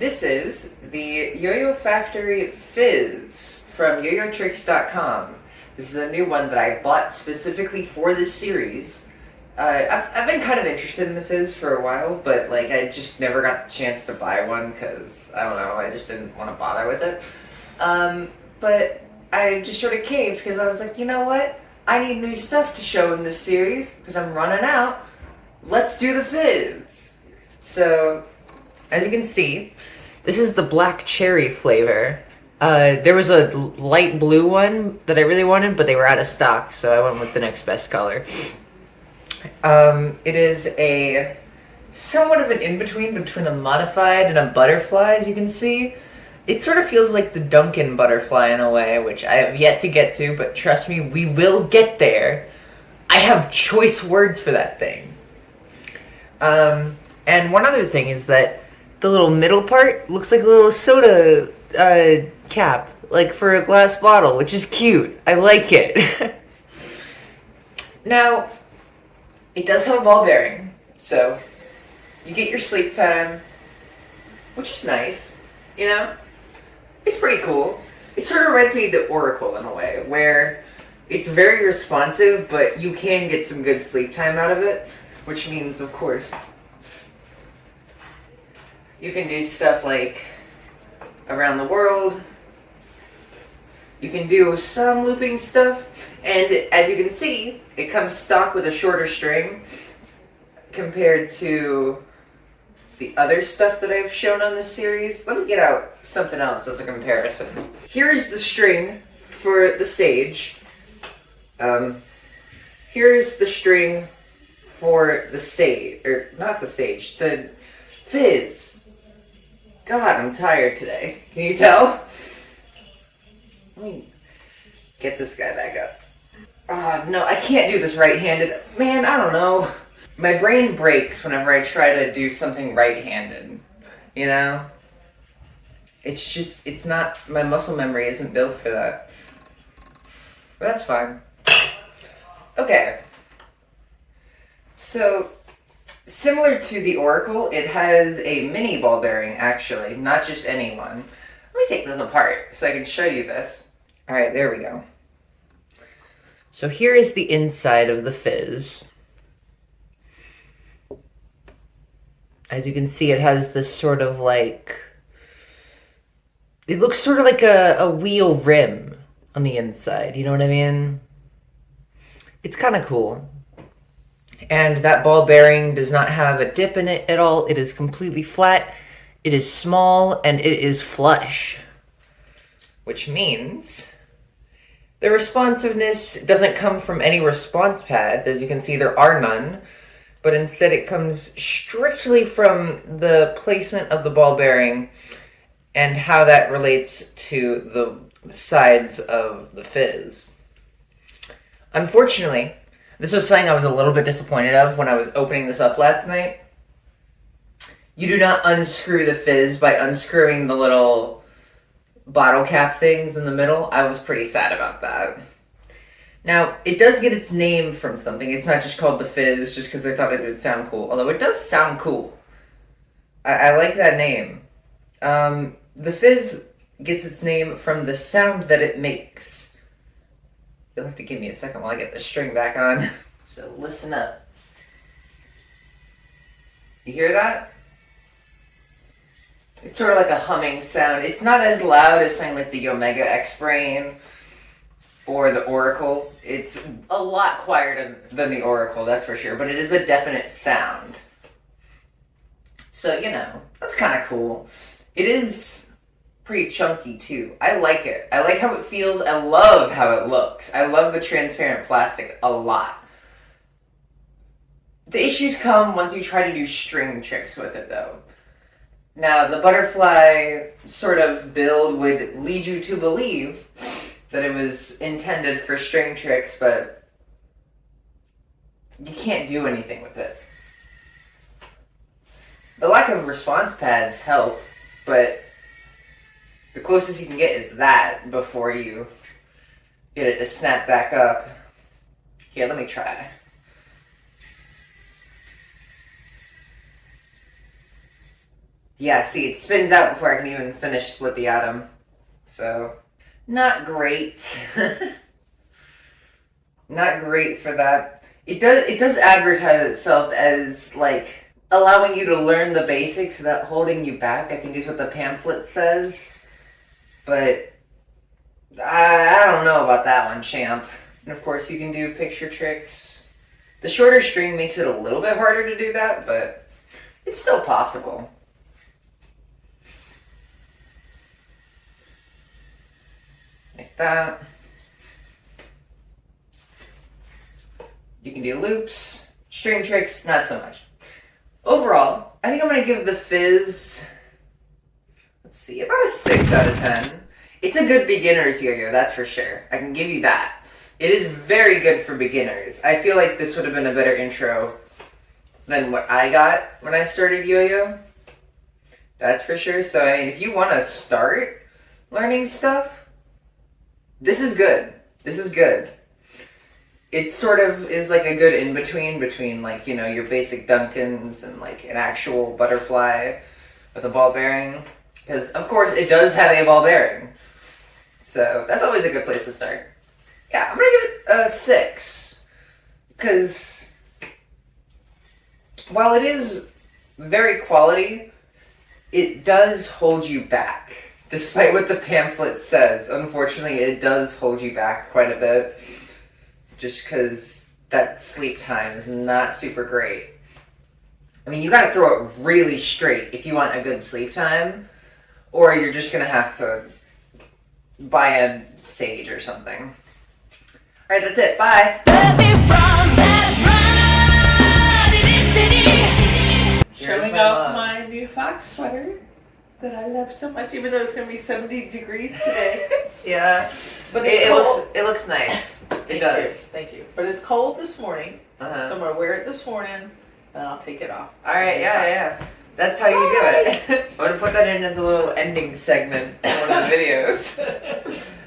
This is the Yoyo Factory Fizz from yoyotricks.com. This is a new one that I bought specifically for this series. I've been kind of interested in the Fizz for a while, but like I just never got the chance to buy one because, I don't know, I just didn't want to bother with it. But I just sort of caved because I was like, you know what? I need new stuff to show in this series because I'm running out. Let's do the Fizz! So, as you can see, this is the black cherry flavor. There was a light blue one that I really wanted, but they were out of stock, so I went with the next best color. It is a somewhat of an in-between between a modified and a butterfly, as you can see. It sort of feels like the Dunkin' butterfly in a way, which I have yet to get to, but trust me, we will get there. I have choice words for that thing. And one other thing is that the little middle part looks like a little soda cap, like for a glass bottle, which is cute. I like it. Now, it does have a ball bearing, so you get your sleep time, which is nice, you know? It's pretty cool. It sort of reminds me of the Oracle in a way, where it's very responsive, but you can get some good sleep time out of it, which means, of course, you can do stuff like around the world. You can do some looping stuff, and as you can see, it comes stock with a shorter string compared to the other stuff that I've shown on this series. Let me get out something else as a comparison. Here's the string for the Sage. Here's the string for the Sage, or not the Sage, the Fizz. God, I'm tired today. Can you tell? Let me get this guy back up. No, I can't do this right-handed. Man, I don't know. My brain breaks whenever I try to do something right-handed. You know? It's just, it's not, my muscle memory isn't built for that. But that's fine. Okay. So, similar to the Oracle, it has a mini ball bearing, actually, not just any one. Let me take this apart so I can show you this. Alright, there we go. So here is the inside of the Fizz. As you can see, it has this sort of like... It looks sort of like a wheel rim on the inside, you know what I mean? It's kind of cool. And that ball bearing does not have a dip in it at all. It is completely flat, it is small, and it is flush. Which means the responsiveness doesn't come from any response pads. As you can see, there are none. But instead it comes strictly from the placement of the ball bearing and how that relates to the sides of the Fizz. Unfortunately, this was something I was a little bit disappointed of when I was opening this up last night. You do not unscrew the Fizz by unscrewing the little bottle cap things in the middle. I was pretty sad about that. Now, it does get its name from something. It's not just called the Fizz just because I thought it would sound cool. Although it does sound cool. I like that name. The Fizz gets its name from the sound that it makes. You'll have to give me a second while I get the string back on. So listen up. You hear that? It's sort of like a humming sound. It's not as loud as something like the Omega X-Brain or the Oracle. It's a lot quieter than the Oracle, that's for sure, but it is a definite sound. So, you know, that's kind of cool. It is pretty chunky, too. I like it. I like how it feels. I love how it looks. I love the transparent plastic a lot. The issues come once you try to do string tricks with it, though. Now, the butterfly sort of build would lead you to believe that it was intended for string tricks, but you can't do anything with it. The lack of response pads help, but the closest you can get is that before you get it to snap back up. Here, let me try. Yeah, see, it spins out before I can even finish split the atom. So, not great. Not great for that. It does advertise itself as, like, allowing you to learn the basics without holding you back, I think is what the pamphlet says. But I don't know about that one, champ. And of course you can do picture tricks. The shorter string makes it a little bit harder to do that, but it's still possible. Like that. You can do loops. String tricks, not so much. Overall, I think I'm going to give the Fizz, let's see, about a 6 out of 10. It's a good beginner's yo-yo, that's for sure. I can give you that. It is very good for beginners. I feel like this would have been a better intro than what I got when I started yo-yo. That's for sure. So, I mean, if you want to start learning stuff, this is good. This is good. It sort of is like a good in-between like, you know, your basic Duncans and like an actual butterfly with a ball bearing. Because, of course, it does have a ball bearing. So, that's always a good place to start. Yeah, I'm going to give it a 6. Because while it is very quality, it does hold you back. Despite what the pamphlet says, unfortunately, it does hold you back quite a bit. Just because that sleep time is not super great. I mean, you gotta throw it really straight if you want a good sleep time, or you're just gonna have to buy a sage or something. Alright, that's it. Bye! Showing off my new fox sweater that I love so much, even though it's gonna be 70 degrees today. Yeah, But it looks nice. It does. Thank you. But it's cold this morning, so Uh-huh. I'm gonna wear it this morning, and I'll take it off. Alright, yeah. That's how you do it. I'm gonna put that in as a little ending segment for one of the videos.